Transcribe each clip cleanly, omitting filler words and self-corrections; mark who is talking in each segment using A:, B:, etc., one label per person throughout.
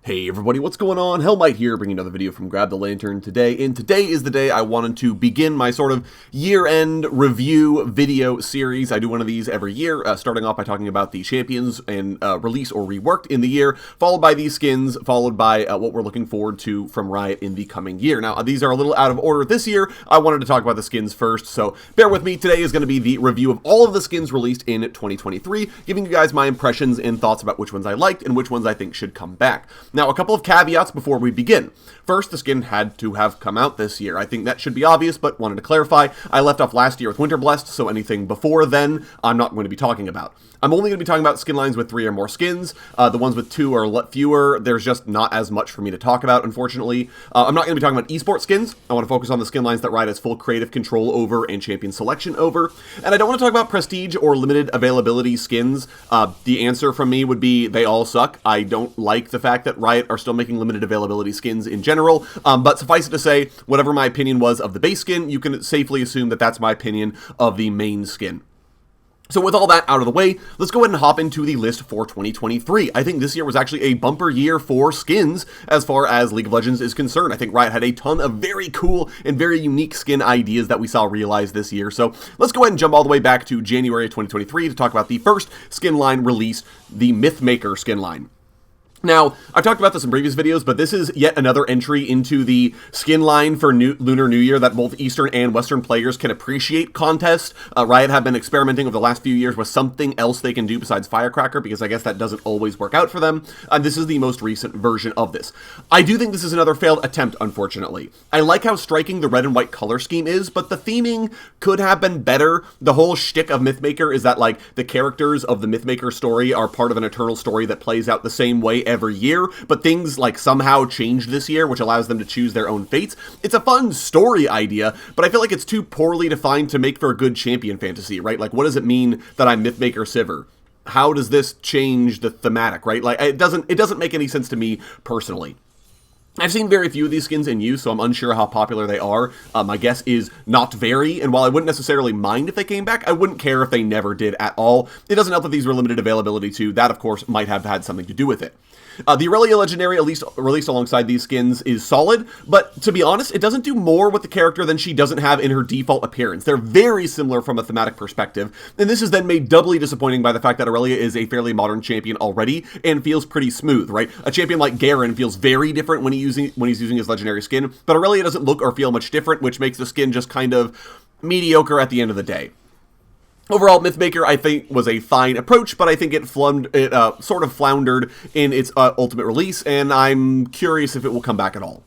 A: Hey everybody, what's going on? Hellmite here, bringing another video from Grab the Lantern today, and today is the day I wanted to begin my sort of year-end review video series. I do one of these every year, starting off by talking about the champions and release or reworked in the year, followed by these skins, followed by what we're looking forward to from Riot in the coming year. Now, these are a little out of order this year. I wanted to talk about the skins first, so bear with me. Today is going to be the review of all of the skins released in 2023, giving you guys my impressions and thoughts about which ones I liked and which ones I think should come back. Now, a couple of caveats before we begin. First, the skin had to have come out this year. I think that should be obvious, but wanted to clarify. I left off last year with Winterblessed, so anything before then, I'm not going to be talking about. I'm only going to be talking about skin lines with 3 or more skins. The ones with 2 or fewer, there's just not as much for me to talk about, unfortunately. I'm not going to be talking about esports skins. I want to focus on the skin lines that Riot has full creative control over and champion selection over. And I don't want to talk about prestige or limited availability skins. The answer from me would be they all suck. I don't like the fact that Riot are still making limited availability skins in general. But suffice it to say, whatever my opinion was of the base skin, you can safely assume that that's my opinion of the main skin. So with all that out of the way, let's go ahead and hop into the list for 2023. I think this year was actually a bumper year for skins as far as League of Legends is concerned. I think Riot had a ton of very cool and very unique skin ideas that we saw realized this year. So let's go ahead and jump all the way back to January of 2023 to talk about the first skin line released, the Mythmaker skin line. Now, I've talked about this in previous videos, but this is yet another entry into the skin line for Lunar New Year that both Eastern and Western players can appreciate contest. Riot have been experimenting over the last few years with something else they can do besides Firecracker, because I guess that doesn't always work out for them, and this is the most recent version of this. I do think this is another failed attempt, unfortunately. I like how striking the red and white color scheme is, but the theming could have been better. The whole shtick of Mythmaker is that, like, the characters of the Mythmaker story are part of an eternal story that plays out the same way every year, but things like somehow changed this year, which allows them to choose their own fates. It's a fun story idea, but I feel like it's too poorly defined to make for a good champion fantasy, right? Like, what does it mean that I'm Mythmaker Sivir? How does this change the thematic, right? Like, it doesn't make any sense to me personally. I've seen very few of these skins in use, so I'm unsure how popular they are. My guess is not very, and while I wouldn't necessarily mind if they came back, I wouldn't care if they never did at all. It doesn't help that these were limited availability too. That, of course, might have had something to do with it. The Aurelia Legendary, at least released alongside these skins, is solid, but to be honest, it doesn't do more with the character than she doesn't have in her default appearance. They're very similar from a thematic perspective, and this is then made doubly disappointing by the fact that Aurelia is a fairly modern champion already and feels pretty smooth, right? A champion like Garen feels very different when he's using his legendary skin, but Aurelia doesn't look or feel much different, which makes the skin just kind of mediocre at the end of the day. Overall, Mythmaker, I think, was a fine approach, but I think it sort of floundered in its ultimate release, and I'm curious if it will come back at all.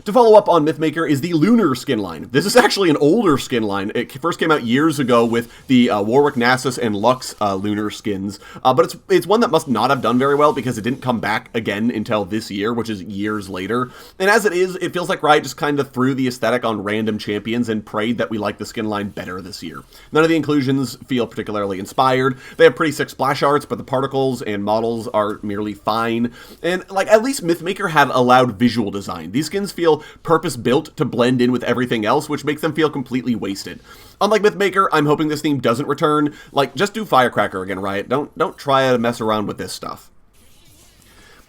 A: To follow up on Mythmaker is the Lunar skin line. This is actually an older skin line. It first came out years ago with the Warwick, Nasus, and Lux Lunar skins, but it's one that must not have done very well because it didn't come back again until this year, which is years later. And as it is, it feels like Riot just kind of threw the aesthetic on random champions and prayed that we like the skin line better this year. None of the inclusions feel particularly inspired. They have pretty sick splash arts, but the particles and models are merely fine. And like, at least Mythmaker had allowed visual design. These skins feel purpose-built to blend in with everything else, which makes them feel completely wasted. Unlike Mythmaker, I'm hoping this theme doesn't return. Like, just do Firecracker again, Riot. Don't try to mess around with this stuff.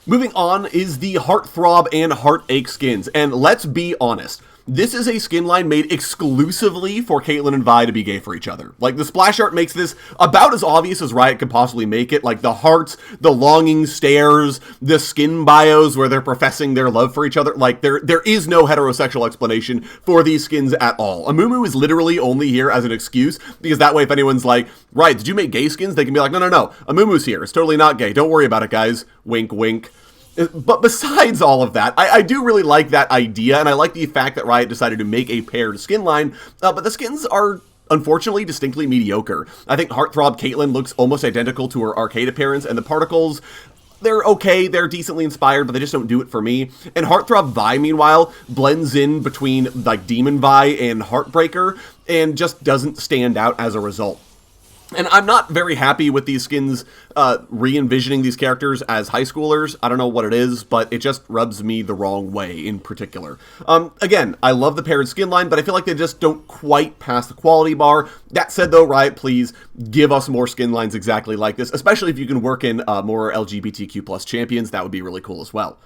A: Moving on is the Heartthrob and Heartache skins, and let's be honest, this is a skin line made exclusively for Caitlyn and Vi to be gay for each other. Like, the splash art makes this about as obvious as Riot could possibly make it. Like, the hearts, the longing stares, the skin bios where they're professing their love for each other. Like, there is no heterosexual explanation for these skins at all. Amumu is literally only here as an excuse, because that way if anyone's like, Riot, did you make gay skins? They can be like, no, Amumu's here. It's totally not gay. Don't worry about it, guys. Wink, wink. But besides all of that, I do really like that idea, and I like the fact that Riot decided to make a paired skin line, but the skins are unfortunately distinctly mediocre. I think Heartthrob Caitlyn looks almost identical to her arcade appearance, and the particles, they're okay, they're decently inspired, but they just don't do it for me. And Heartthrob Vi, meanwhile, blends in between, like, Demon Vi and Heartbreaker, and just doesn't stand out as a result. And I'm not very happy with these skins re-envisioning these characters as high schoolers. I don't know what it is, but it just rubs me the wrong way in particular. Again, I love the paired skin line, but I feel like they just don't quite pass the quality bar. That said, though, Riot, please give us more skin lines exactly like this, especially if you can work in more LGBTQ+ champions. That would be really cool as well.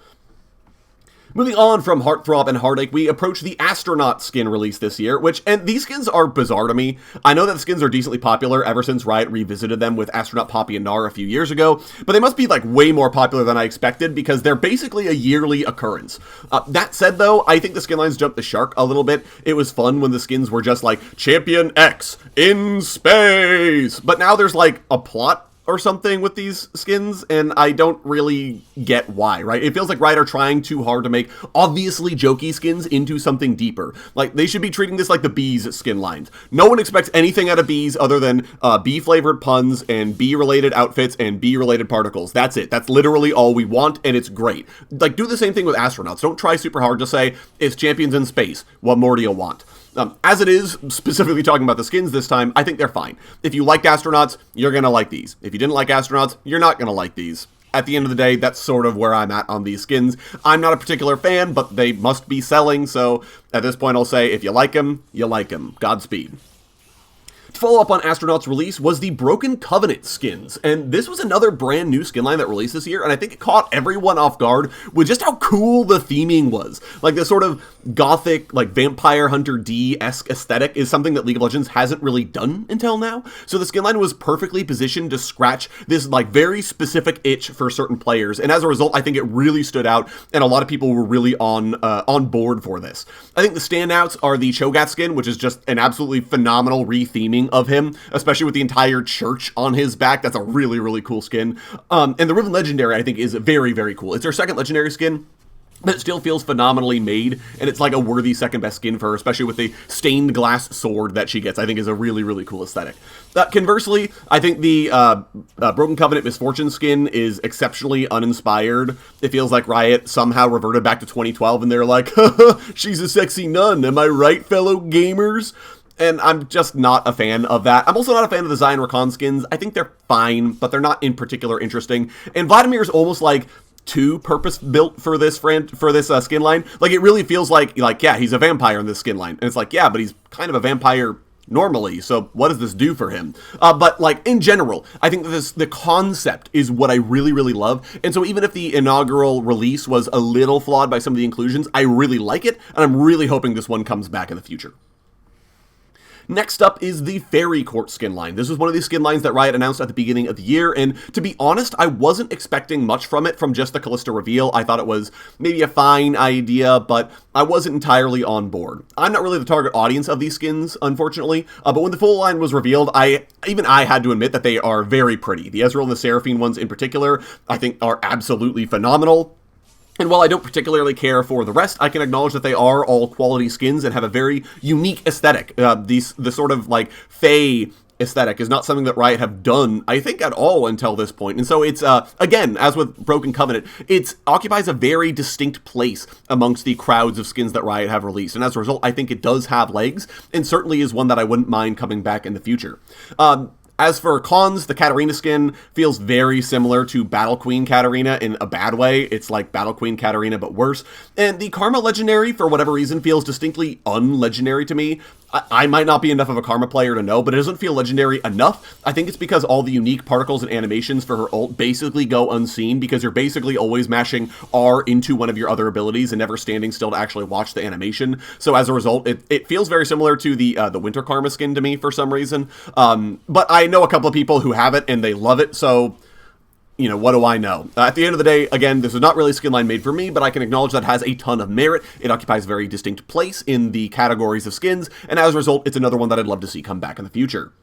A: Moving on from Heartthrob and Heartache, we approach the Astronaut skin release this year, and these skins are bizarre to me. I know that the skins are decently popular ever since Riot revisited them with Astronaut, Poppy, and Gnar a few years ago, but they must be like way more popular than I expected because they're basically a yearly occurrence. That said though, I think the skin lines jumped the shark a little bit. It was fun when the skins were just like, Champion X in space! But now there's like a plot or something with these skins, and I don't really get why, right? It feels like Riot are trying too hard to make obviously jokey skins into something deeper. Like, they should be treating this like the Bees skin lines. No one expects anything out of Bees other than bee-flavored puns and bee-related outfits and bee-related particles. That's it. That's literally all we want, and it's great. Like, do the same thing with Astronauts. Don't try super hard to say, it's champions in space. What more do you want? As it is, specifically talking about the skins this time, I think they're fine. If you liked Astronauts, you're going to like these. If you didn't like Astronauts, you're not going to like these. At the end of the day, that's sort of where I'm at on these skins. I'm not a particular fan, but they must be selling, so at this point I'll say, if you like them, you like them. Godspeed. To follow up on Astronaut's release was the Broken Covenant skins, and this was another brand new skin line that released this year, and I think it caught everyone off guard with just how cool the theming was. Like, this sort of gothic, like, Vampire Hunter D-esque aesthetic is something that League of Legends hasn't really done until now, so the skin line was perfectly positioned to scratch this, like, very specific itch for certain players, and as a result, I think it really stood out, and a lot of people were really on board for this. I think the standouts are the Cho'Gath skin, which is just an absolutely phenomenal re-theming of him, especially with the entire church on his back. That's a really, really cool skin. And the Riven Legendary, I think, is very, very cool. It's her second Legendary skin, but it still feels phenomenally made, and it's like a worthy second best skin for her, especially with the stained glass sword that she gets. I think is a really, really cool aesthetic. Conversely, I think the Broken Covenant Misfortune skin is exceptionally uninspired. It feels like Riot somehow reverted back to 2012, and they're like, haha, she's a sexy nun, am I right, fellow gamers? And I'm just not a fan of that. I'm also not a fan of the Zion Rakan skins. I think they're fine, but they're not in particular interesting. And Vladimir's almost like too purpose-built for this skin line. Like, it really feels like, yeah, he's a vampire in this skin line. And it's like, yeah, but he's kind of a vampire normally, so what does this do for him? But, like, in general, I think that the concept is what I really, really love, and so even if the inaugural release was a little flawed by some of the inclusions, I really like it, and I'm really hoping this one comes back in the future. Next up is the Faerie Court skin line. This was one of these skin lines that Riot announced at the beginning of the year, and to be honest, I wasn't expecting much from it from just the Kalista reveal. I thought it was maybe a fine idea, but I wasn't entirely on board. I'm not really the target audience of these skins, unfortunately, but when the full line was revealed, even I had to admit that they are very pretty. The Ezreal and the Seraphine ones in particular, I think are absolutely phenomenal. And while I don't particularly care for the rest, I can acknowledge that they are all quality skins and have a very unique aesthetic. The sort of, like, Fae aesthetic is not something that Riot have done, I think, at all until this point. And so it's, again, as with Broken Covenant, it occupies a very distinct place amongst the crowds of skins that Riot have released. And as a result, I think it does have legs, and certainly is one that I wouldn't mind coming back in the future. As for cons, the Katarina skin feels very similar to Battle Queen Katarina in a bad way. It's like Battle Queen Katarina, but worse. And the Karma Legendary, for whatever reason, feels distinctly unlegendary to me. I might not be enough of a Karma player to know, but it doesn't feel legendary enough. I think it's because all the unique particles and animations for her ult basically go unseen, because you're basically always mashing R into one of your other abilities and never standing still to actually watch the animation. So as a result, it feels very similar to the Winter Karma skin to me for some reason. But I know a couple of people who have it and they love it, so, you know, what do I know? At the end of the day, again, this is not really a skin line made for me, but I can acknowledge that it has a ton of merit. It occupies a very distinct place in the categories of skins, and as a result, it's another one that I'd love to see come back in the future.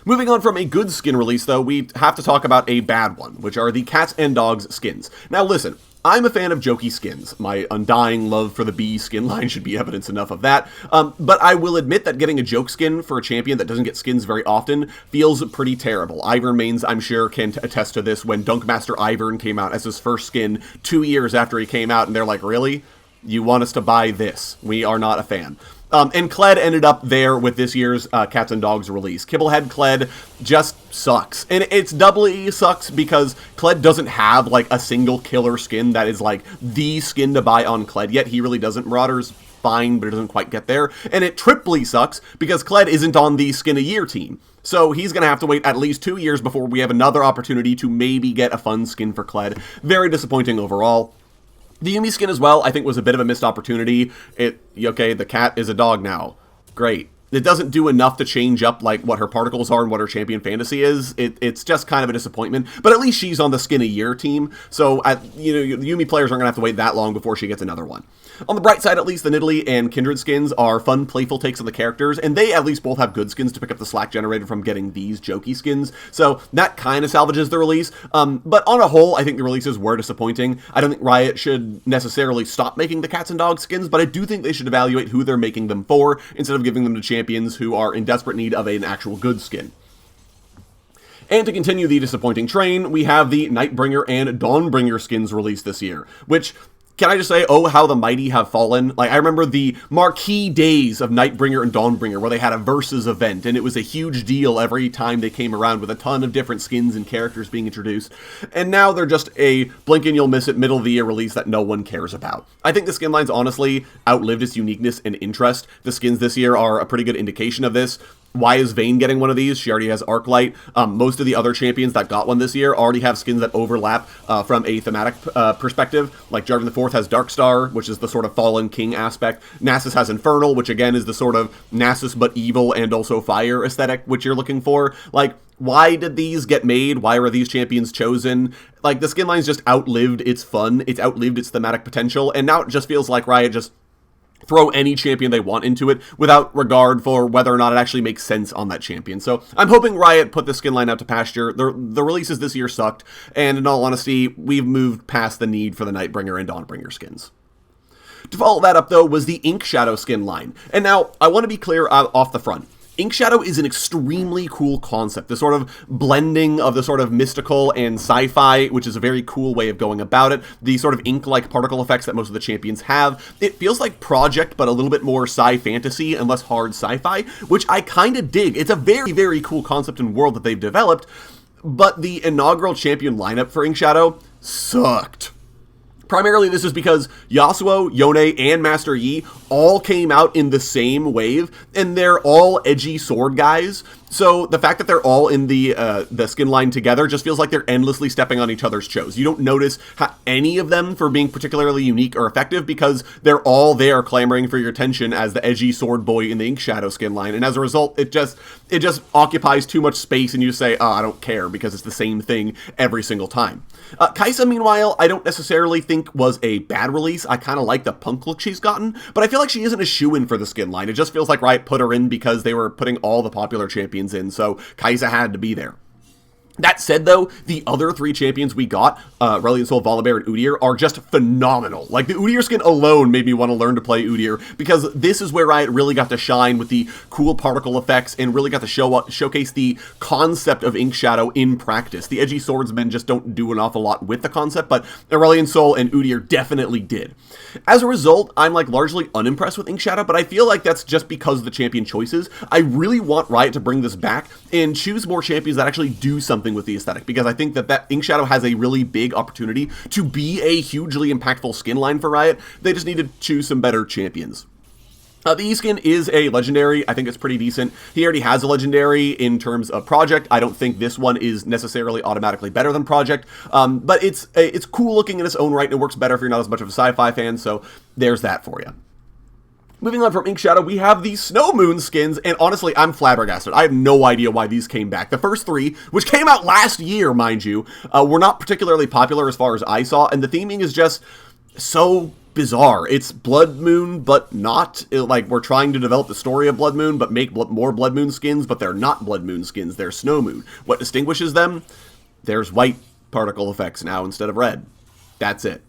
A: Moving on from a good skin release, though, we have to talk about a bad one, which are the Cats and Dogs skins. Now listen, I'm a fan of jokey skins. My undying love for the Bee skin line should be evidence enough of that. But I will admit that getting a joke skin for a champion that doesn't get skins very often feels pretty terrible. Ivern mains, I'm sure, can attest to this. When Dunkmaster Ivern came out as his first skin 2 years after he came out, and they're like, really? You want us to buy this? We are not a fan. And Kled ended up there with this year's Cats and Dogs release. Kibblehead Kled just sucks. And it's doubly sucks because Kled doesn't have, like, a single killer skin that is, like, the skin to buy on Kled yet. He really doesn't. Marauder's fine, but it doesn't quite get there. And it triply sucks because Kled isn't on the Skin a Year team. So he's going to have to wait at least 2 years before we have another opportunity to maybe get a fun skin for Kled. Very disappointing overall. The Yuumi skin as well, I think, was a bit of a missed opportunity. Okay, the cat is a dog now. Great. It doesn't do enough to change up, like, what her particles are and what her champion fantasy is. It's just kind of a disappointment. But at least she's on the skin a year team, so, the Yuumi players aren't going to have to wait that long before she gets another one. On the bright side, at least, the Nidalee and Kindred skins are fun, playful takes on the characters, and they at least both have good skins to pick up the slack generated from getting these jokey skins, so that kind of salvages the release. But on a whole, I think the releases were disappointing. I don't think Riot should necessarily stop making the cats and dogs skins, but I do think they should evaluate who they're making them for, instead of giving them to champions who are in desperate need of an actual good skin. And to continue the disappointing train, we have the Nightbringer and Dawnbringer skins released this year, which, can I just say, oh, how the mighty have fallen. Like, I remember the marquee days of Nightbringer and Dawnbringer where they had a Versus event, and it was a huge deal every time they came around with a ton of different skins and characters being introduced. And now they're just a blink and you'll miss it middle of the year release that no one cares about. I think the skin line's honestly outlived its uniqueness and interest. The skins this year are a pretty good indication of this. Why is Vayne getting one of these? She already has Arclight. Most of the other champions that got one this year already have skins that overlap from a thematic perspective. Like Jarvan IV has Darkstar, which is the sort of Fallen King aspect. Nasus has Infernal, which again is the sort of Nasus but evil and also fire aesthetic, which you're looking for. Like, why did these get made? Why were these champions chosen? Like, the skin line's just outlived its fun. It's outlived its thematic potential. And now it just feels like Riot just throw any champion they want into it without regard for whether or not it actually makes sense on that champion. So I'm hoping Riot put the skin line out to pasture. The releases this year sucked, and in all honesty, we've moved past the need for the Nightbringer and Dawnbringer skins. To follow that up, though, was the Inkshadow skin line. And now, I want to be clear off the front. Inkshadow is an extremely cool concept, the sort of blending of the sort of mystical and sci-fi, which is a very cool way of going about it, the sort of ink-like particle effects that most of the champions have. It feels like Project, but a little bit more sci-fantasy and less hard sci-fi, which I kind of dig. It's a very, very cool concept and world that they've developed, but the inaugural champion lineup for Inkshadow sucked. Primarily, this is because Yasuo, Yone, and Master Yi all came out in the same wave, and they're all edgy sword guys. So the fact that they're all in the skin line together just feels like they're endlessly stepping on each other's toes. You don't notice any of them for being particularly unique or effective because they're all there clamoring for your attention as the edgy sword boy in the Inkshadow skin line. And as a result, it just occupies too much space, and you say, oh, I don't care, because it's the same thing every single time. Kai'Sa, meanwhile, I don't necessarily think was a bad release. I kind of like the punk look she's gotten, but I feel like she isn't a shoo-in for the skin line. It just feels like Riot put her in because they were putting all the popular champions in, so Kai'Sa had to be there. That said, though, the other three champions we got, Reliant Soul, Volibear, and Udyr, are just phenomenal. Like, the Udyr skin alone made me want to learn to play Udyr, because this is where Riot really got to shine with the cool particle effects and really got to showcase the concept of Inkshadow in practice. The edgy swordsmen just don't do an awful lot with the concept, but Reliant Soul and Udyr definitely did. As a result, I'm, like, largely unimpressed with Inkshadow, but I feel like that's just because of the champion choices. I really want Riot to bring this back and choose more champions that actually do something with the aesthetic, because I think that Inkshadow has a really big opportunity to be a hugely impactful skin line for Riot. They just need to choose some better champions. The E-skin is a legendary. I think it's pretty decent. He already has a legendary in terms of Project. I don't think this one is necessarily automatically better than Project, but it's cool looking in its own right, and it works better if you're not as much of a sci-fi fan, so there's that for you. Moving on from Inkshadow, we have the Snow Moon skins, and honestly, I'm flabbergasted. I have no idea why these came back. The first three, which came out last year, mind you, were not particularly popular as far as I saw, and the theming is just so bizarre. It's Blood Moon, but not. Like, we're trying to develop the story of Blood Moon, but make more Blood Moon skins, but they're not Blood Moon skins, they're Snow Moon. What distinguishes them? There's white particle effects now instead of red. That's it.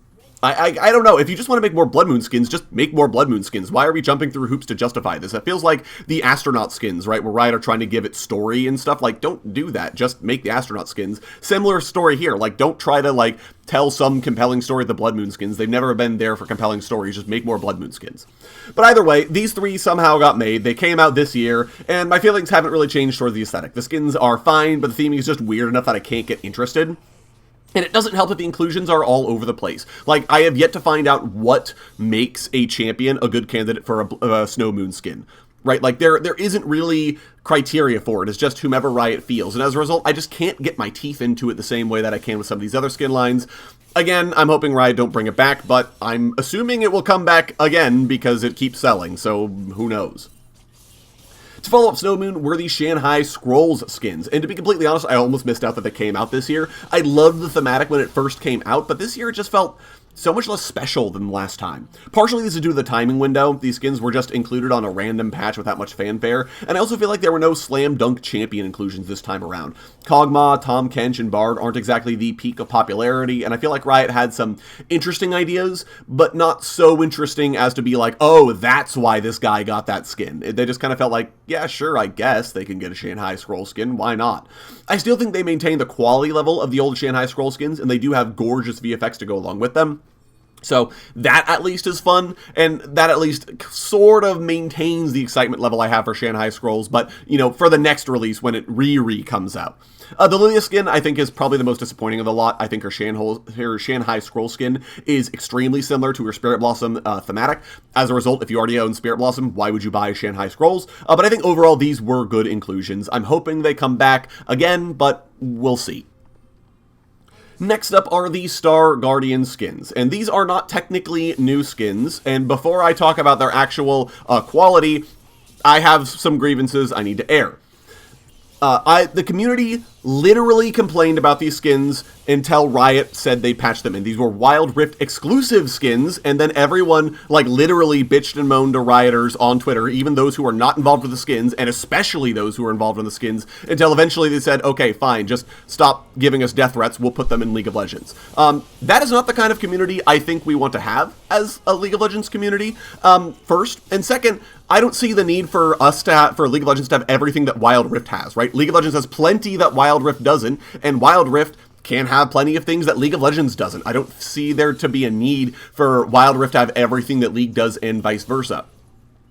A: I don't know. If you just want to make more Blood Moon skins, just make more Blood Moon skins. Why are we jumping through hoops to justify this? It feels like the Astronaut skins, right, where Riot are trying to give it story and stuff. Like, don't do that. Just make the Astronaut skins. Similar story here. Like, don't try to, like, tell some compelling story with the Blood Moon skins. They've never been there for compelling stories. Just make more Blood Moon skins. But either way, these three somehow got made. They came out this year, and my feelings haven't really changed towards the aesthetic. The skins are fine, but the theming is just weird enough that I can't get interested. And it doesn't help that the inclusions are all over the place. Like, I have yet to find out what makes a champion a good candidate for a Snow Moon skin. right? Like, there isn't really criteria for it. It's just whomever Riot feels. And as a result, I just can't get my teeth into it the same way that I can with some of these other skin lines. Again, I'm hoping Riot don't bring it back, but I'm assuming it will come back again because it keeps selling, so who knows. To follow up Snow Moon were the Shan Hai Scrolls skins, and to be completely honest, I almost missed out that they came out this year. I loved the thematic when it first came out, but this year it just felt so much less special than last time. Partially this is due to the timing window. These skins were just included on a random patch without much fanfare, and I also feel like there were no slam dunk champion inclusions this time around. Kog'Maw, Tahm Kench, and Bard aren't exactly the peak of popularity, and I feel like Riot had some interesting ideas, but not so interesting as to be like, oh, that's why this guy got that skin. They just kind of felt like, yeah, sure, I guess they can get a Shan Hai Scroll skin, why not? I still think they maintain the quality level of the old Shan Hai Scroll skins, and they do have gorgeous VFX to go along with them. So that at least is fun, and that at least sort of maintains the excitement level I have for Shan Hai Scrolls, but, you know, for the next release when it comes out. The Lilia skin, I think, is probably the most disappointing of the lot. I think her Shan Hai Scroll skin is extremely similar to her Spirit Blossom thematic. As a result, if you already own Spirit Blossom, why would you buy Shan Hai Scrolls? But I think overall these were good inclusions. I'm hoping they come back again, but we'll see. Next up are the Star Guardian skins, and these are not technically new skins, and before I talk about their actual quality, I have some grievances I need to air. The community literally complained about these skins until Riot said they patched them in. These were Wild Rift exclusive skins, and then everyone, like, literally bitched and moaned to Rioters on Twitter, even those who are not involved with the skins, and especially those who are involved in the skins, until eventually they said, okay, fine, just stop giving us death threats, we'll put them in League of Legends. That is not the kind of community I think we want to have as a League of Legends community, first. And second, I don't see the need for for League of Legends to have everything that Wild Rift has, right? League of Legends has plenty that Wild Rift doesn't, and Wild Rift can have plenty of things that League of Legends doesn't. I don't see there to be a need for Wild Rift to have everything that League does and vice versa.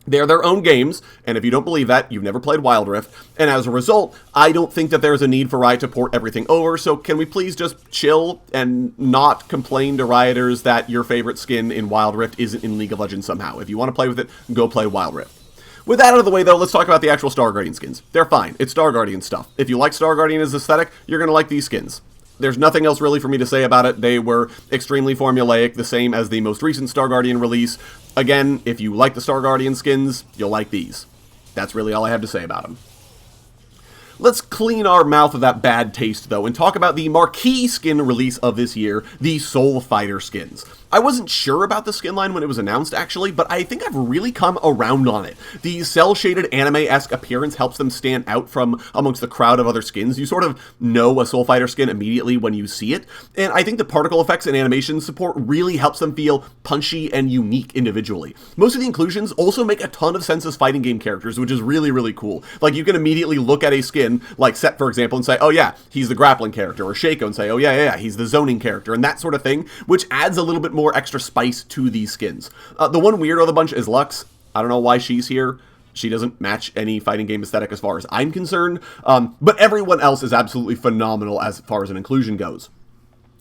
A: They're their own games, and if you don't believe that, you've never played Wild Rift, and as a result, I don't think that there's a need for Riot to port everything over, so can we please just chill and not complain to Rioters that your favorite skin in Wild Rift isn't in League of Legends somehow? If you want to play with it, go play Wild Rift. With that out of the way, though, let's talk about the actual Star Guardian skins. They're fine. It's Star Guardian stuff. If you like Star Guardian as aesthetic, you're going to like these skins. There's nothing else really for me to say about it. They were extremely formulaic, the same as the most recent Star Guardian release. Again, if you like the Star Guardian skins, you'll like these. That's really all I have to say about them. Let's clean our mouth of that bad taste, though, and talk about the marquee skin release of this year, the Soul Fighter skins. I wasn't sure about the skin line when it was announced, actually, but I think I've really come around on it. The cel-shaded anime-esque appearance helps them stand out from amongst the crowd of other skins. You sort of know a Soul Fighter skin immediately when you see it, and I think the particle effects and animation support really helps them feel punchy and unique individually. Most of the inclusions also make a ton of sense as fighting game characters, which is really, really cool. Like, you can immediately look at a skin, like Set, for example, and say, oh yeah, he's the grappling character, or Shaco and say, oh yeah, he's the zoning character, and that sort of thing, which adds a little bit more extra spice to these skins. The one weirdo of the bunch is Lux. I don't know why she's here. She doesn't match any fighting game aesthetic as far as I'm concerned, but everyone else is absolutely phenomenal as far as an inclusion goes.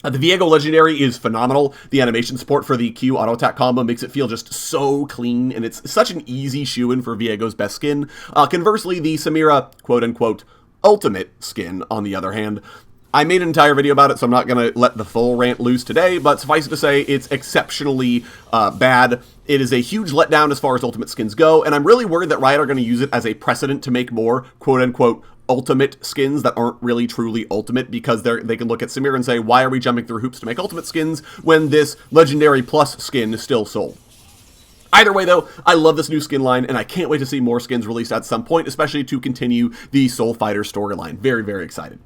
A: The Viego Legendary is phenomenal. The animation support for the Q auto attack combo makes it feel just so clean, and it's such an easy shoe-in for Viego's best skin. Conversely, the Samira quote-unquote ultimate skin, on the other hand, I made an entire video about it, so I'm not going to let the full rant loose today, but suffice it to say, it's exceptionally bad. It is a huge letdown as far as ultimate skins go, and I'm really worried that Riot are going to use it as a precedent to make more quote-unquote ultimate skins that aren't really truly ultimate, because they can look at Samir and say, why are we jumping through hoops to make ultimate skins when this Legendary Plus skin is still sold? Either way, though, I love this new skin line, and I can't wait to see more skins released at some point, especially to continue the Soul Fighter storyline. Very, very excited.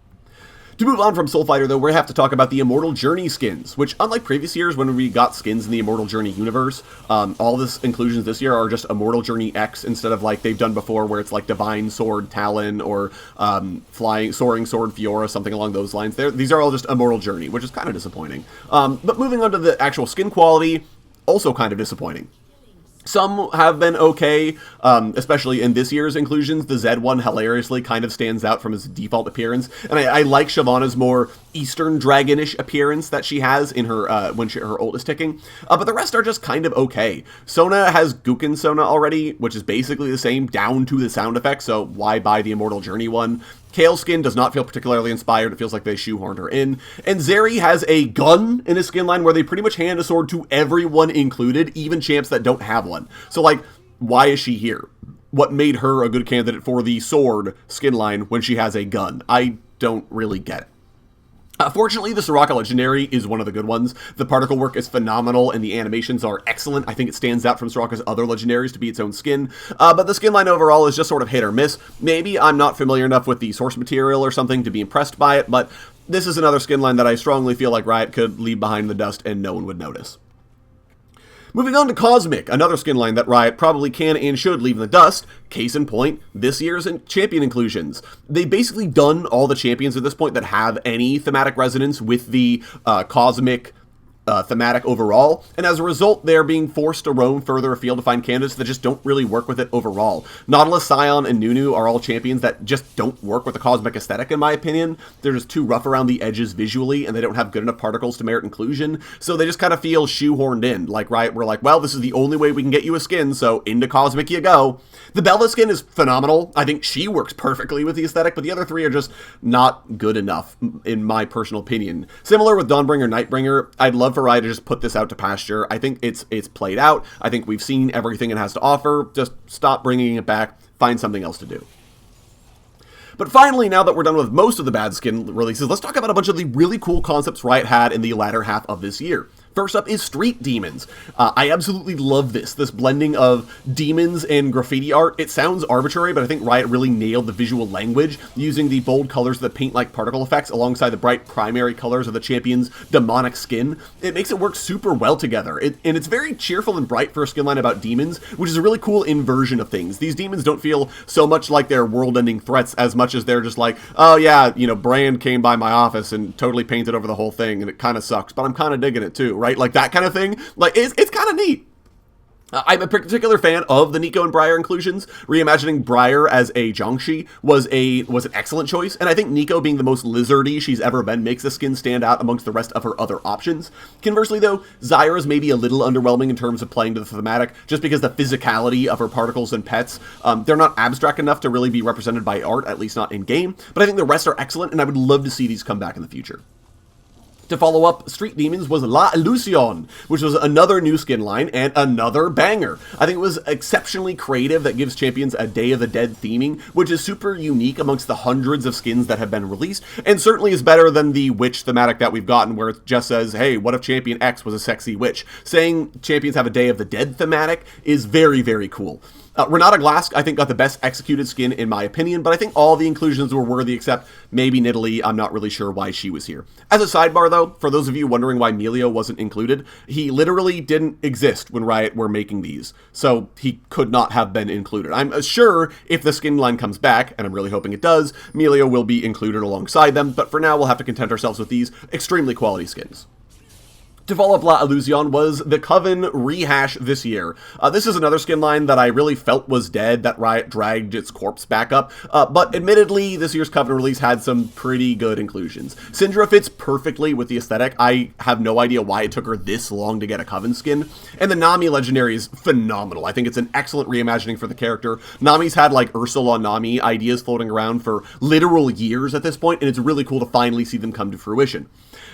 A: To move on from Soul Fighter, though, we have to talk about the Immortal Journey skins, which, unlike previous years when we got skins in the Immortal Journey universe, all this inclusions this year are just Immortal Journey X instead of like they've done before, where it's like Divine Sword Talon or Soaring Sword Fiora, something along those lines. These are all just Immortal Journey, which is kind of disappointing. But moving on to the actual skin quality, also kind of disappointing. Some have been okay, especially in this year's inclusions. The Zed one hilariously kind of stands out from his default appearance, and I like Shyvana's more Eastern Dragonish appearance that she has in her when her ult is ticking. But the rest are just kind of okay. Sona has Guken Sona already, which is basically the same down to the sound effect, so why buy the Immortal Journey one? Kale's skin does not feel particularly inspired. It feels like they shoehorned her in. And Zeri has a gun in his skin line where they pretty much hand a sword to everyone included, even champs that don't have one. So, like, why is she here? What made her a good candidate for the sword skin line when she has a gun? I don't really get it. Fortunately, the Soraka Legendary is one of the good ones. The particle work is phenomenal, and the animations are excellent. I think it stands out from Soraka's other legendaries to be its own skin. But the skin line overall is just sort of hit or miss. Maybe I'm not familiar enough with the source material or something to be impressed by it, but this is another skin line that I strongly feel like Riot could leave behind in the dust and no one would notice. Moving on to Cosmic, another skin line that Riot probably can and should leave in the dust. Case in point, this year's champion inclusions. They've basically done all the champions at this point that have any thematic resonance with the Cosmic thematic overall, and as a result, they're being forced to roam further afield to find candidates that just don't really work with it overall. Nautilus, Scion, and Nunu are all champions that just don't work with the Cosmic aesthetic, in my opinion. They're just too rough around the edges visually, and they don't have good enough particles to merit inclusion, so they just kind of feel shoehorned in. Like Riot were like, well, this is the only way we can get you a skin, so into Cosmic you go. The Bella skin is phenomenal. I think she works perfectly with the aesthetic, but the other three are just not good enough, in my personal opinion. Similar with Dawnbringer, Nightbringer, I'd love for Riot to just put this out to pasture. I think it's played out. I think we've seen everything it has to offer. Just stop bringing it back. Find something else to do. But finally, now that we're done with most of the bad skin releases, let's talk about a bunch of the really cool concepts Riot had in the latter half of this year. First up is Street Demons. I absolutely love this blending of demons and graffiti art. It sounds arbitrary, but I think Riot really nailed the visual language, using the bold colors of the paint-like particle effects alongside the bright primary colors of the champion's demonic skin. It makes it work super well together, and it's very cheerful and bright for a skin line about demons, which is a really cool inversion of things. These demons don't feel so much like they're world-ending threats as much as they're just like, oh yeah, you know, Brand came by my office and totally painted over the whole thing, and it kind of sucks, but I'm kind of digging it too, right? Like that kind of thing. Like, it's kind of neat. I'm a particular fan of the Nico and Briar inclusions. Reimagining Briar as a Jiangshi was an excellent choice, and I think Nico being the most lizardy she's ever been makes the skin stand out amongst the rest of her other options. Conversely though, Zyra's may be a little underwhelming in terms of playing to the thematic, just because the physicality of her particles and pets, they're not abstract enough to really be represented by art, at least not in game, but I think the rest are excellent, and I would love to see these come back in the future. To follow up Street Demons was La Ilusion, which was another new skin line and another banger. I think it was exceptionally creative that gives champions a Day of the Dead theming, which is super unique amongst the hundreds of skins that have been released, and certainly is better than the witch thematic that we've gotten, where it just says, hey, what if champion X was a sexy witch? Saying champions have a Day of the Dead thematic is very, very cool. Renata Glask, I think, got the best executed skin in my opinion, but I think all the inclusions were worthy except maybe Nidalee. I'm not really sure why she was here. As a sidebar though, for those of you wondering why Melio wasn't included, he literally didn't exist when Riot were making these, so he could not have been included. I'm sure if the skin line comes back, and I'm really hoping it does, Melio will be included alongside them, but for now we'll have to content ourselves with these extremely quality skins. To follow up La Ilusion was the Coven rehash this year. This is another skin line that I really felt was dead, that Riot dragged its corpse back up, but admittedly, this year's Coven release had some pretty good inclusions. Syndra fits perfectly with the aesthetic. I have no idea why it took her this long to get a Coven skin, and the Nami Legendary is phenomenal. I think it's an excellent reimagining for the character. Nami's had, like, Ursula Nami ideas floating around for literal years at this point, and it's really cool to finally see them come to fruition.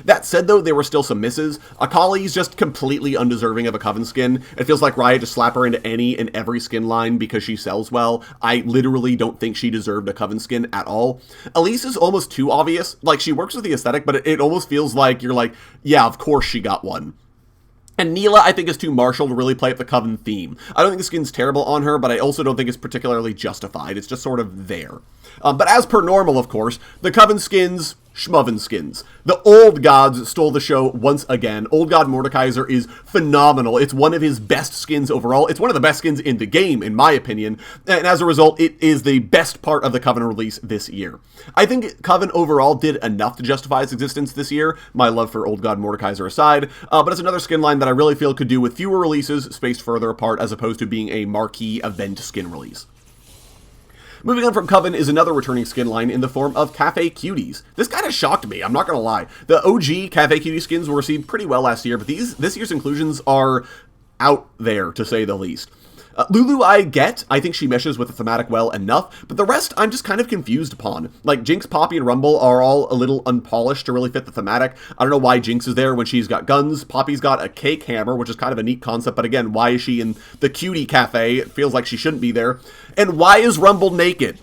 A: That said, though, there were still some misses. Akali's just completely undeserving of a Coven skin. It feels like Riot just slap her into any and every skin line because she sells well. I literally don't think she deserved a Coven skin at all. Elise is almost too obvious. Like, she works with the aesthetic, but it almost feels like you're like, yeah, of course she got one. And Neela, I think, is too martial to really play up the Coven theme. I don't think the skin's terrible on her, but I also don't think it's particularly justified. It's just sort of there. But as per normal, of course, the Coven skins Schmovin skins. The old gods stole the show once again. Old God Mordekaiser is phenomenal. It's one of his best skins overall. It's one of the best skins in the game, in my opinion. And as a result, it is the best part of the Coven release this year. I think Coven overall did enough to justify its existence this year, my love for Old God Mordekaiser aside, but it's another skin line that I really feel could do with fewer releases spaced further apart as opposed to being a marquee event skin release. Moving on from Coven is another returning skin line in the form of Cafe Cuties. This kind of shocked me, I'm not gonna lie. The OG Cafe Cutie skins were received pretty well last year, but this year's inclusions are out there, to say the least. Lulu I get, I think she meshes with the thematic well enough, but the rest I'm just kind of confused upon. Like, Jinx, Poppy, and Rumble are all a little unpolished to really fit the thematic. I don't know why Jinx is there when she's got guns. Poppy's got a cake hammer, which is kind of a neat concept, but again, why is she in the cutie cafe? It feels like she shouldn't be there. And why is Rumble naked?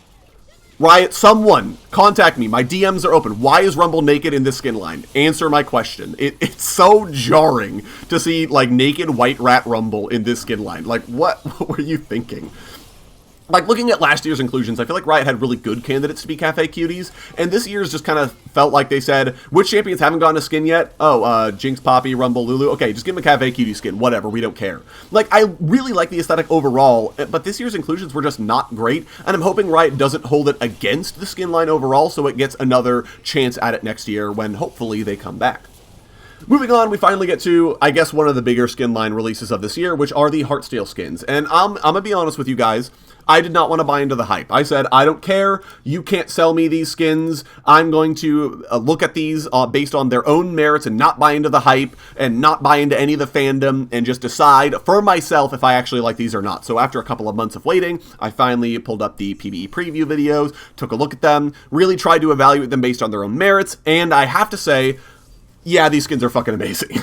A: Riot, someone, contact me. My DMs are open. Why is Rumble naked in this skin line? Answer my question. It's so jarring to see, like, naked white rat Rumble in this skin line. Like, what were you thinking? Like, looking at last year's inclusions, I feel like Riot had really good candidates to be Cafe Cuties, and this year's just kind of felt like they said, which champions haven't gotten a skin yet? Oh, Jinx, Poppy, Rumble, Lulu. Okay, just give them a Cafe Cutie skin. Whatever, we don't care. Like, I really like the aesthetic overall, but this year's inclusions were just not great, and I'm hoping Riot doesn't hold it against the skin line overall, so it gets another chance at it next year when, hopefully, they come back. Moving on, we finally get to, I guess, one of the bigger skin line releases of this year, which are the Heartsteel skins. And I'm gonna be honest with you guys, I did not want to buy into the hype. I said, I don't care, you can't sell me these skins, I'm going to look at these based on their own merits and not buy into the hype, and not buy into any of the fandom, and just decide for myself if I actually like these or not. So after a couple of months of waiting, I finally pulled up the PvE preview videos, took a look at them, really tried to evaluate them based on their own merits, and I have to say, yeah, these skins are fucking amazing.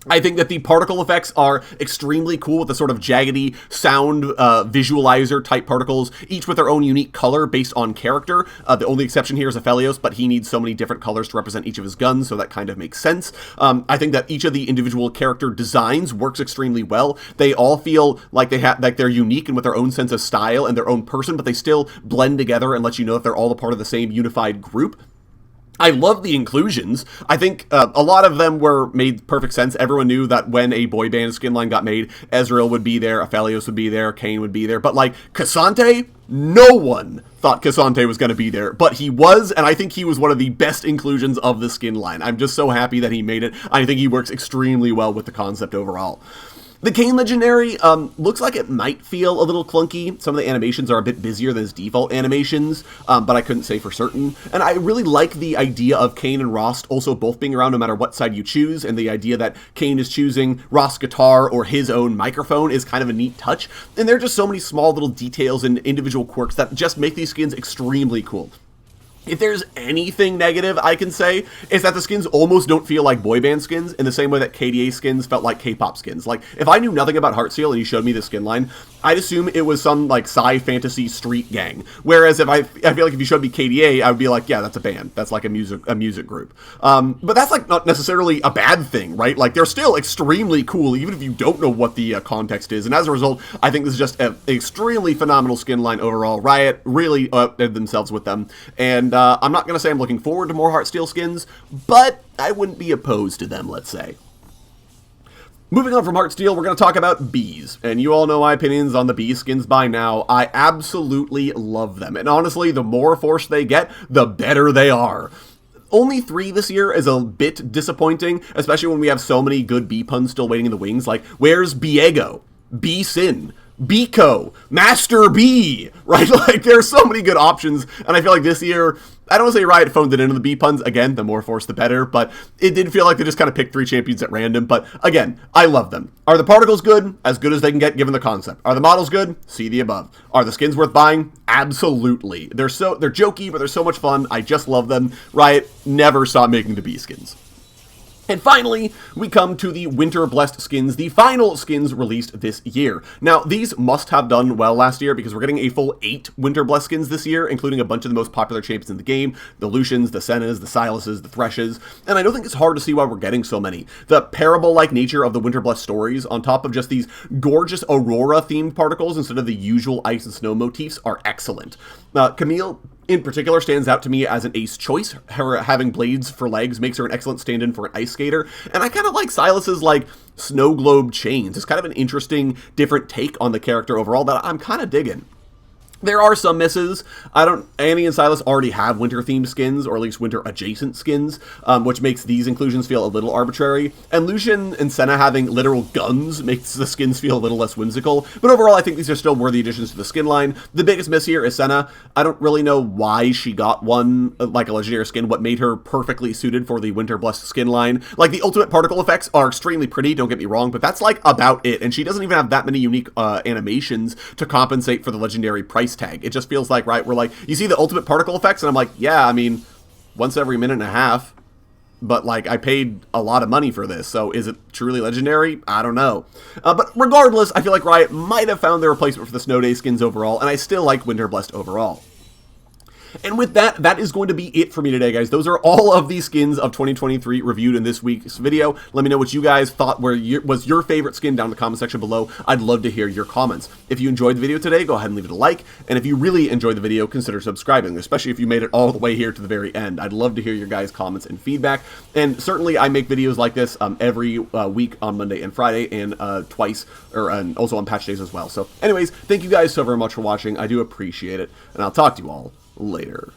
A: I think that the particle effects are extremely cool with the sort of jaggedy sound visualizer type particles, each with their own unique color based on character. The only exception here is Aphelios, but he needs so many different colors to represent each of his guns, so that kind of makes sense. I think that each of the individual character designs works extremely well. They all feel like they're unique and with their own sense of style and their own person, but they still blend together and let you know if they're all a part of the same unified group. I love the inclusions. I think a lot of them made perfect sense. Everyone knew that when a boy band skin line got made, Ezreal would be there, Aphelios would be there, Kayn would be there. But, like, Cassante, no one thought Cassante was going to be there. But he was, and I think he was one of the best inclusions of the skin line. I'm just so happy that he made it. I think he works extremely well with the concept overall. The Kayn Legendary looks like it might feel a little clunky. Some of the animations are a bit busier than his default animations, but I couldn't say for certain. And I really like the idea of Kayn and Rost also both being around no matter what side you choose, and the idea that Kayn is choosing Rost's guitar or his own microphone is kind of a neat touch. And there are just so many small little details and individual quirks that just make these skins extremely cool. If there's anything negative I can say, is that the skins almost don't feel like boy band skins in the same way that KDA skins felt like K-pop skins. Like, if I knew nothing about Heartsteel and you showed me the skin line, I'd assume it was some, like, sci fantasy street gang. Whereas if I feel like if you showed me KDA, I would be like, yeah, that's a band. That's like a music group. But that's, like, not necessarily a bad thing, right? Like, they're still extremely cool, even if you don't know what the context is. And as a result, I think this is just an extremely phenomenal skin line overall. Riot really outdid themselves with them. And I'm not going to say I'm looking forward to more Heartsteel skins, but I wouldn't be opposed to them, let's say. Moving on from Heartsteel, we're going to talk about bees, and you all know my opinions on the bee skins by now. I absolutely love them, and honestly, the more force they get, the better they are. Only 3 this year is a bit disappointing, especially when we have so many good bee puns still waiting in the wings, like, where's Biego? Bee-Sin? Biko, Master B, right? Like, there's so many good options, and I feel like this year, I don't want to say Riot phoned it into the B puns. Again, the more force, the better, but it did feel like they just kind of picked 3 champions at random, but again, I love them. Are the particles good? As good as they can get given the concept. Are the models good? See the above. Are the skins worth buying? Absolutely. They're jokey, but they're so much fun. I just love them. Riot never stopped making the B skins. And finally, we come to the Winterblessed skins, the final skins released this year. Now, these must have done well last year because we're getting a full 8 Winterblessed skins this year, including a bunch of the most popular champions in the game, the Lucians, the Sennas, the Silases, the Threshes, and I don't think it's hard to see why we're getting so many. The parable-like nature of the Winterblessed stories, on top of just these gorgeous Aurora-themed particles instead of the usual ice and snow motifs, are excellent. Camille in particular stands out to me as an ace choice. Her having blades for legs makes her an excellent stand-in for an ice skater, and I kind of like Silas's like snow globe chains. It's kind of an interesting, different take on the character overall that I'm kind of digging. There are some misses. Annie and Silas already have winter-themed skins, or at least winter-adjacent skins, which makes these inclusions feel a little arbitrary. And Lucian and Senna having literal guns makes the skins feel a little less whimsical. But overall, I think these are still worthy additions to the skin line. The biggest miss here is Senna. I don't really know why she got one, like a legendary skin, what made her perfectly suited for the Winterblessed skin line. Like, the ultimate particle effects are extremely pretty, don't get me wrong, but that's, like, about it. And she doesn't even have that many unique animations to compensate for the legendary price tag. It just feels like, right, we're like, you see the ultimate particle effects, and I'm like, yeah, I mean, once every minute and a half, but, like, I paid a lot of money for this, so is it truly legendary? I don't know. But regardless, I feel like Riot might have found their replacement for the Snow Day skins overall, and I still like Winterblessed overall. And with that, that is going to be it for me today, guys. Those are all of the skins of 2023 reviewed in this week's video. Let me know what you guys thought was your favorite skin down in the comment section below. I'd love to hear your comments. If you enjoyed the video today, go ahead and leave it a like. And if you really enjoyed the video, consider subscribing, especially if you made it all the way here to the very end. I'd love to hear your guys' comments and feedback. And certainly, I make videos like this every week on Monday and Friday, and and also on patch days as well. So anyways, thank you guys so very much for watching. I do appreciate it, and I'll talk to you all later.